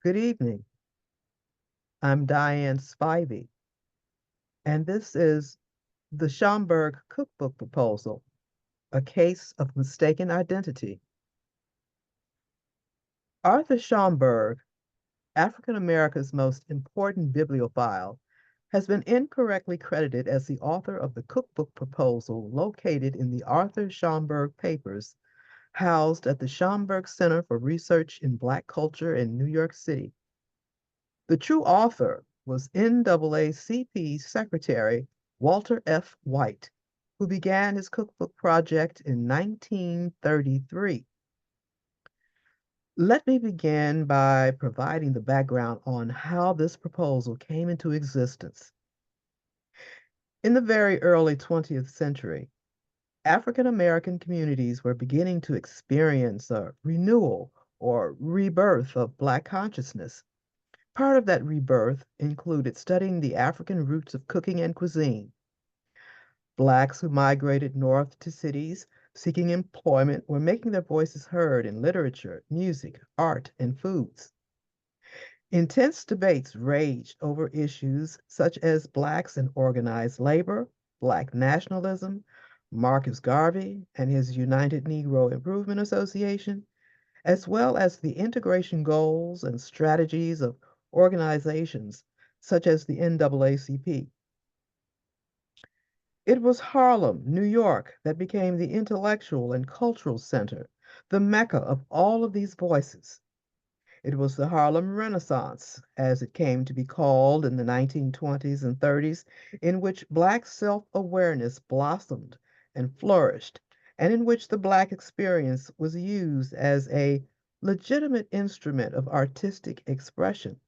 Good evening. I'm Diane Spivey, and this is the Schomburg Cookbook Proposal, a case of mistaken identity. Arthur Schomburg, African America's most important bibliophile, has been incorrectly credited as the author of the cookbook proposal located in the Arthur Schomburg Papers, housed at the Schomburg Center for Research in Black Culture in New York City. The true author was NAACP Secretary Walter F. White, who began his cookbook project in 1933. Let me begin by providing the background on how this proposal came into existence. In the very early 20th century, African American communities were beginning to experience a renewal or rebirth of Black consciousness. Part of that rebirth included studying the African roots of cooking and cuisine. Blacks who migrated north to cities seeking employment were making their voices heard in literature, music, art, and foods. Intense debates raged over issues such as Blacks and organized labor, Black nationalism, Marcus Garvey and his United Negro Improvement Association, as well as the integration goals and strategies of organizations such as the NAACP. It was Harlem, New York, that became the intellectual and cultural center, the mecca of all of these voices. It was the Harlem Renaissance, as it came to be called in the 1920s and 30s, in which Black self-awareness blossomed and flourished, and in which the Black experience was used as a legitimate instrument of artistic expression.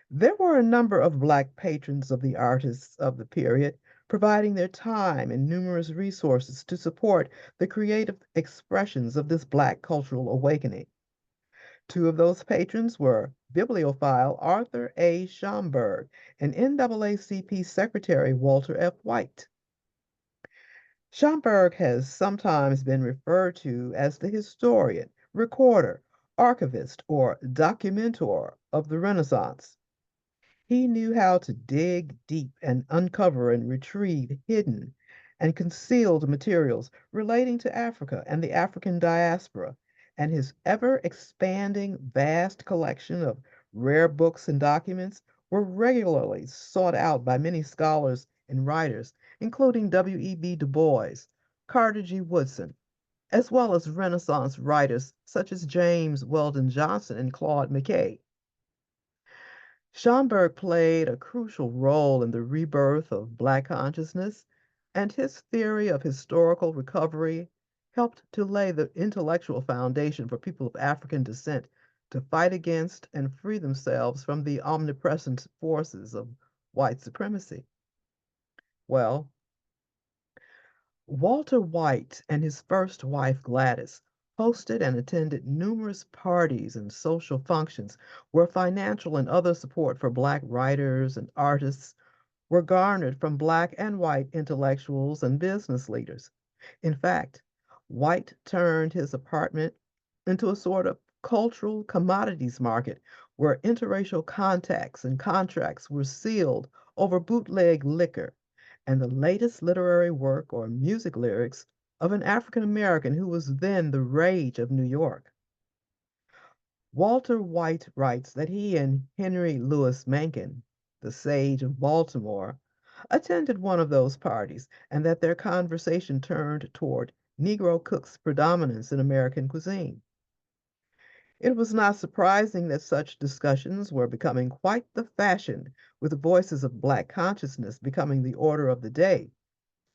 There were a number of Black patrons of the artists of the period, providing their time and numerous resources to support the creative expressions of this Black cultural awakening. Two of those patrons were bibliophile Arthur A. Schomburg and NAACP Secretary Walter F. White. Schomburg has sometimes been referred to as the historian, recorder, archivist, or documentor of the Renaissance. He knew how to dig deep and uncover and retrieve hidden and concealed materials relating to Africa and the African diaspora, and his ever expanding vast collection of rare books and documents were regularly sought out by many scholars and writers, including W.E.B. Du Bois, Carter G. Woodson, as well as Renaissance writers such as James Weldon Johnson and Claude McKay. Schomburg played a crucial role in the rebirth of Black consciousness, and his theory of historical recovery helped to lay the intellectual foundation for people of African descent to fight against and free themselves from the omnipresent forces of white supremacy. Well, Walter White and his first wife, Gladys, hosted and attended numerous parties and social functions where financial and other support for Black writers and artists were garnered from Black and white intellectuals and business leaders. In fact, White turned his apartment into a sort of cultural commodities market where interracial contacts and contracts were sealed over bootleg liquor and the latest literary work or music lyrics of an African American who was then the rage of New York. Walter White writes that he and Henry Louis Mencken, the sage of Baltimore, attended one of those parties and that their conversation turned toward Negro cooks' predominance in American cuisine. It was not surprising that such discussions were becoming quite the fashion, with the voices of Black consciousness becoming the order of the day,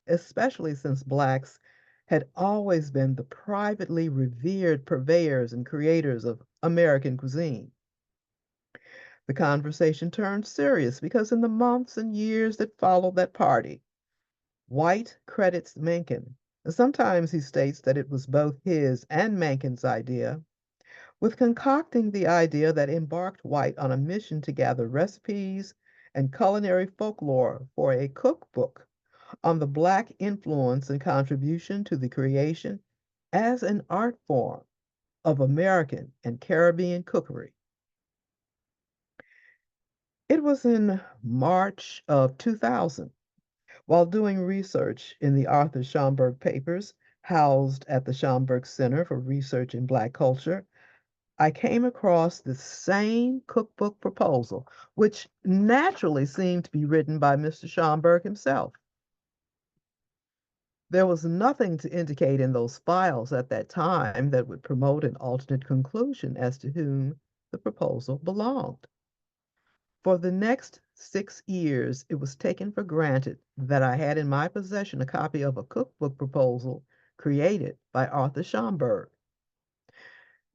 especially since Blacks had always been the privately revered purveyors and creators of American cuisine. The conversation turned serious because in the months and years that followed that party, White credits Mencken, and sometimes he states that it was both his and Mencken's idea, with concocting the idea that embarked White on a mission to gather recipes and culinary folklore for a cookbook on the Black influence and contribution to the creation as an art form of American and Caribbean cookery. It was in March of 2000, while doing research in the Arthur Schomburg Papers, housed at the Schomburg Center for Research in Black Culture, I came across the same cookbook proposal, which naturally seemed to be written by Mr. Schomburg himself. There was nothing to indicate in those files at that time that would promote an alternate conclusion as to whom the proposal belonged. For the next 6 years, it was taken for granted that I had in my possession a copy of a cookbook proposal created by Arthur Schomburg.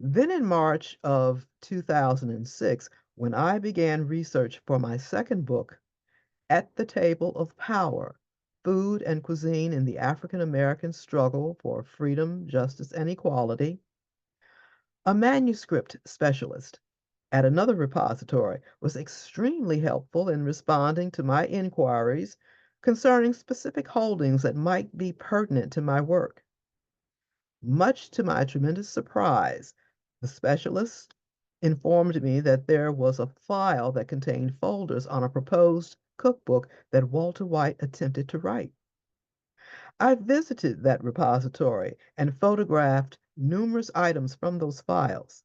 Then in March of 2006, when I began research for my second book, At the Table of Power: Food and Cuisine in the African American Struggle for Freedom, Justice, and Equality, a manuscript specialist at another repository was extremely helpful in responding to my inquiries concerning specific holdings that might be pertinent to my work. Much to my tremendous surprise, the specialist informed me that there was a file that contained folders on a proposed cookbook that Walter White attempted to write. I visited that repository and photographed numerous items from those files.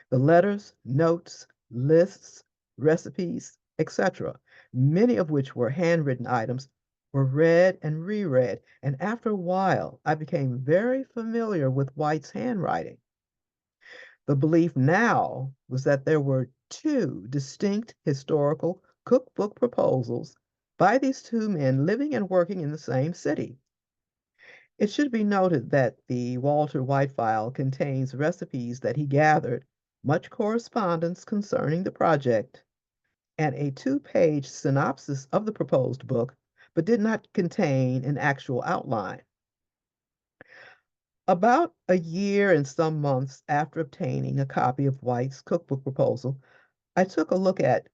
The letters, notes, lists, recipes, etc., many of which were handwritten items, were read and reread, and after a while I became very familiar with White's handwriting. The belief now was that there were two distinct historical cookbook proposals by these two men living and working in the same city. It should be noted that the Walter White file contains recipes that he gathered, much correspondence concerning the project, and a two-page synopsis of the proposed book, but did not contain an actual outline. About a year and some months after obtaining a copy of White's cookbook proposal, I took a look at,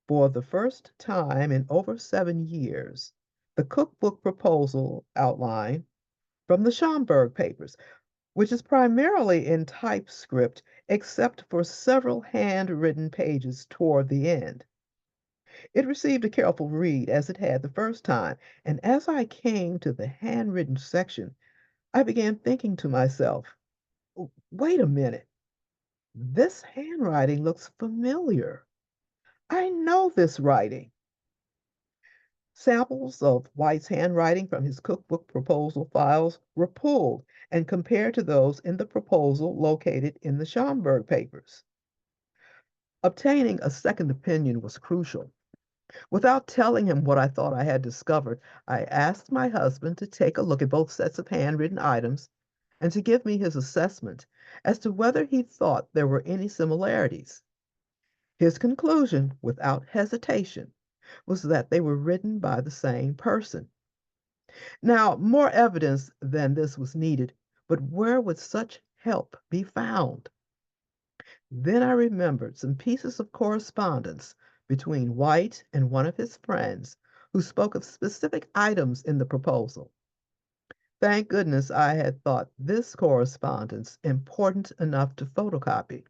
for the first time in over 7 years, the cookbook proposal outline from the Schomburg Papers, which is primarily in typescript except for several handwritten pages toward the end. It received a careful read as it had the first time, and as I came to the handwritten section, I began thinking to myself, Wait a minute, this handwriting looks familiar. I know this writing." Samples of White's handwriting from his cookbook proposal files were pulled and compared to those in the proposal located in the Schomburg Papers. Obtaining a second opinion was crucial. Without telling him what I thought I had discovered, I asked my husband to take a look at both sets of handwritten items and to give me his assessment as to whether he thought there were any similarities. His conclusion, without hesitation, was that they were written by the same person. Now, more evidence than this was needed, but where would such help be found? Then I remembered some pieces of correspondence between White and one of his friends who spoke of specific items in the proposal. Thank goodness I had thought this correspondence important enough to photocopy.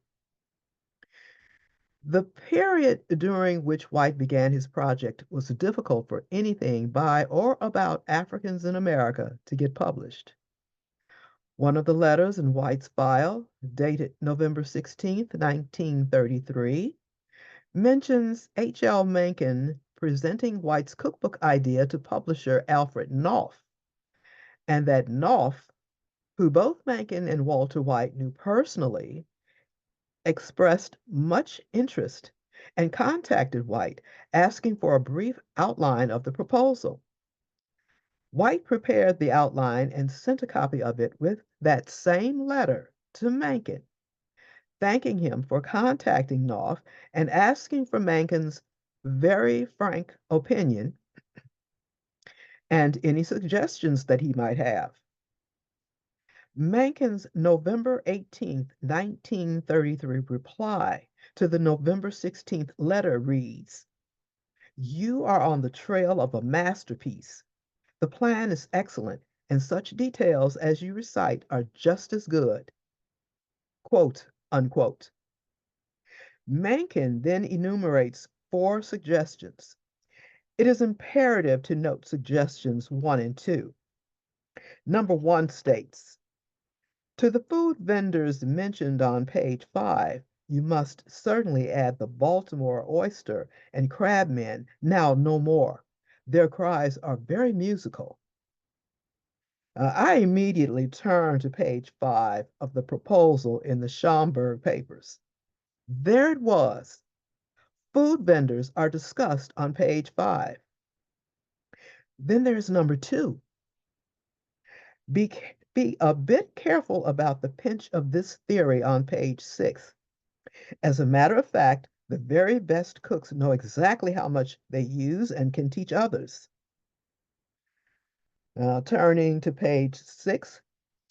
The period during which White began his project was difficult for anything by or about Africans in America to get published. One of the letters in White's file, dated November 16, 1933, mentions H.L. Mencken presenting White's cookbook idea to publisher Alfred Knopf, and that Knopf, who both Mencken and Walter White knew personally, expressed much interest and contacted White, asking for a brief outline of the proposal. White prepared the outline and sent a copy of it with that same letter to Mencken, thanking him for contacting Knopf and asking for Mencken's very frank opinion and any suggestions that he might have. Mencken's November 18, 1933 reply to the November 16 letter reads, "You are on the trail of a masterpiece. The plan is excellent, and such details as you recite are just as good." Quote, unquote. Mencken then enumerates 4 suggestions. It is imperative to note suggestions 1 and 2. Number 1 states, to the food vendors mentioned on page 5, you must certainly add the Baltimore oyster and crabmen, now no more. Their cries are very musical. I immediately turned to page 5 of the proposal in the Schomburg Papers. There it was. Food vendors are discussed on page 5. Then there's number 2. Be, be a bit careful about the pinch of this theory on page 6. As a matter of fact, the very best cooks know exactly how much they use and can teach others. Now, turning to page 6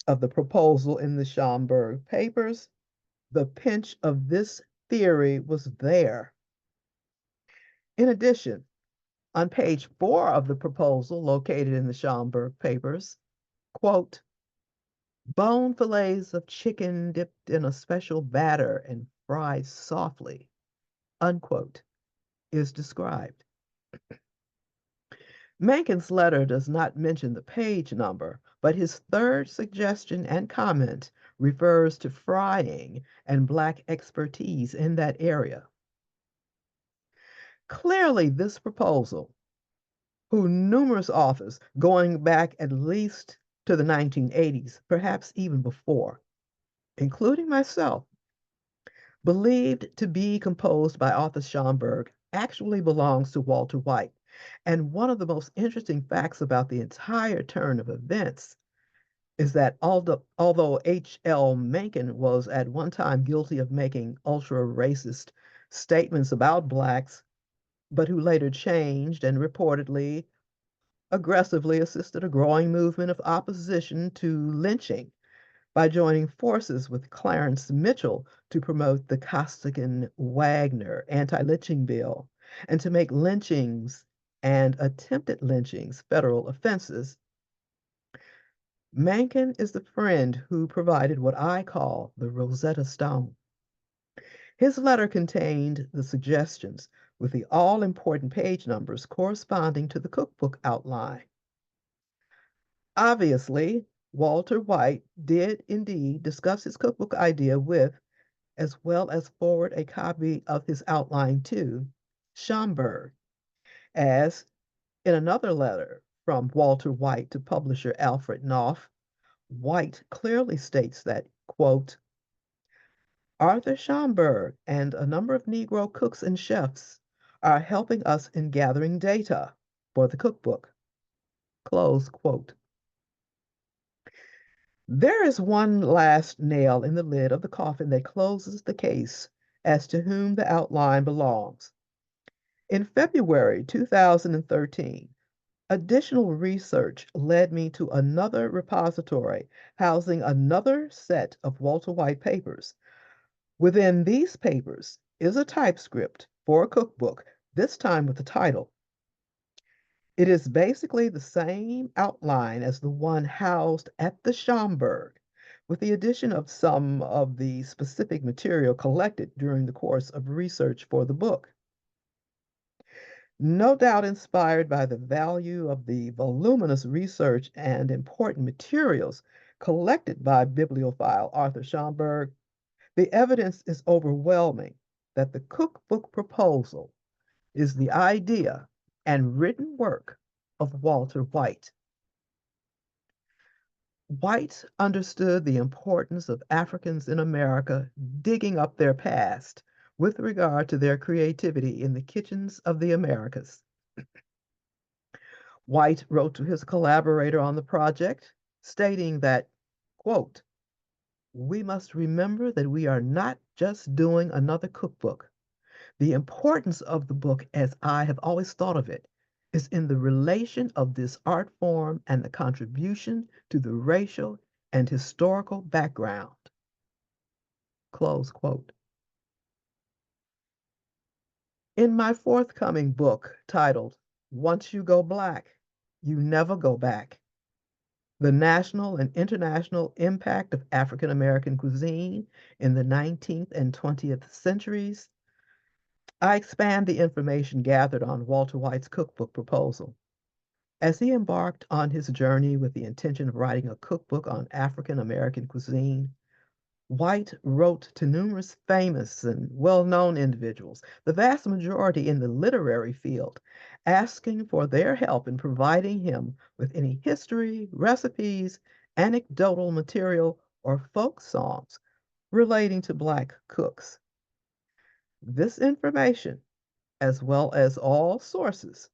of the proposal in the Schomburg Papers, the pinch of this theory was there. In addition, on page 4 of the proposal located in the Schomburg Papers, quote, bone fillets of chicken dipped in a special batter and fried softly, unquote, is described. Mankind's letter does not mention the page number, but his third suggestion and comment refers to frying and Black expertise in that area. Clearly, this proposal, whose numerous authors, going back at least to the 1980s, perhaps even before, including myself, believed to be composed by Arthur Schomburg, actually belongs to Walter White. And one of the most interesting facts about the entire turn of events is that although H.L. Mencken was at one time guilty of making ultra racist statements about Blacks, but who later changed and reportedly aggressively assisted a growing movement of opposition to lynching by joining forces with Clarence Mitchell to promote the Costigan-Wagner anti-lynching bill and to make lynchings and attempted lynchings federal offenses. Mencken is the friend who provided what I call the Rosetta Stone. His letter contained the suggestions with the all-important page numbers corresponding to the cookbook outline. Obviously, Walter White did indeed discuss his cookbook idea with, as well as forward a copy of his outline to, Schomburg, as in another letter from Walter White to publisher Alfred Knopf, White clearly states that, quote, Arthur Schomburg and a number of Negro cooks and chefs are helping us in gathering data for the cookbook, close quote. There is one last nail in the lid of the coffin that closes the case as to whom the outline belongs. In February 2013, additional research led me to another repository housing another set of Walter White papers. Within these papers is a typescript for a cookbook, this time with the title. It is basically the same outline as the one housed at the Schomburg, with the addition of some of the specific material collected during the course of research for the book. No doubt inspired by the value of the voluminous research and important materials collected by bibliophile Arthur Schomburg, the evidence is overwhelming that the cookbook proposal is the idea and written work of Walter White. White understood the importance of Africans in America digging up their past with regard to their creativity in the kitchens of the Americas. White wrote to his collaborator on the project, stating that, quote, we must remember that we are not just doing another cookbook. The importance of the book, as I have always thought of it, is in the relation of this art form and the contribution to the racial and historical background. Close quote. In my forthcoming book titled, Once You Go Black, You Never Go Back, The National and International Impact of African American Cuisine in the 19th and 20th Centuries, I expand the information gathered on Walter White's cookbook proposal. As he embarked on his journey with the intention of writing a cookbook on African American cuisine, White wrote to numerous famous and well-known individuals, the vast majority in the literary field, asking for their help in providing him with any history, recipes, anecdotal material, or folk songs relating to Black cooks. This information, as well as all sources,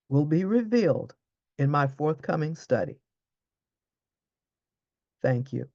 will be revealed in my forthcoming study. Thank you.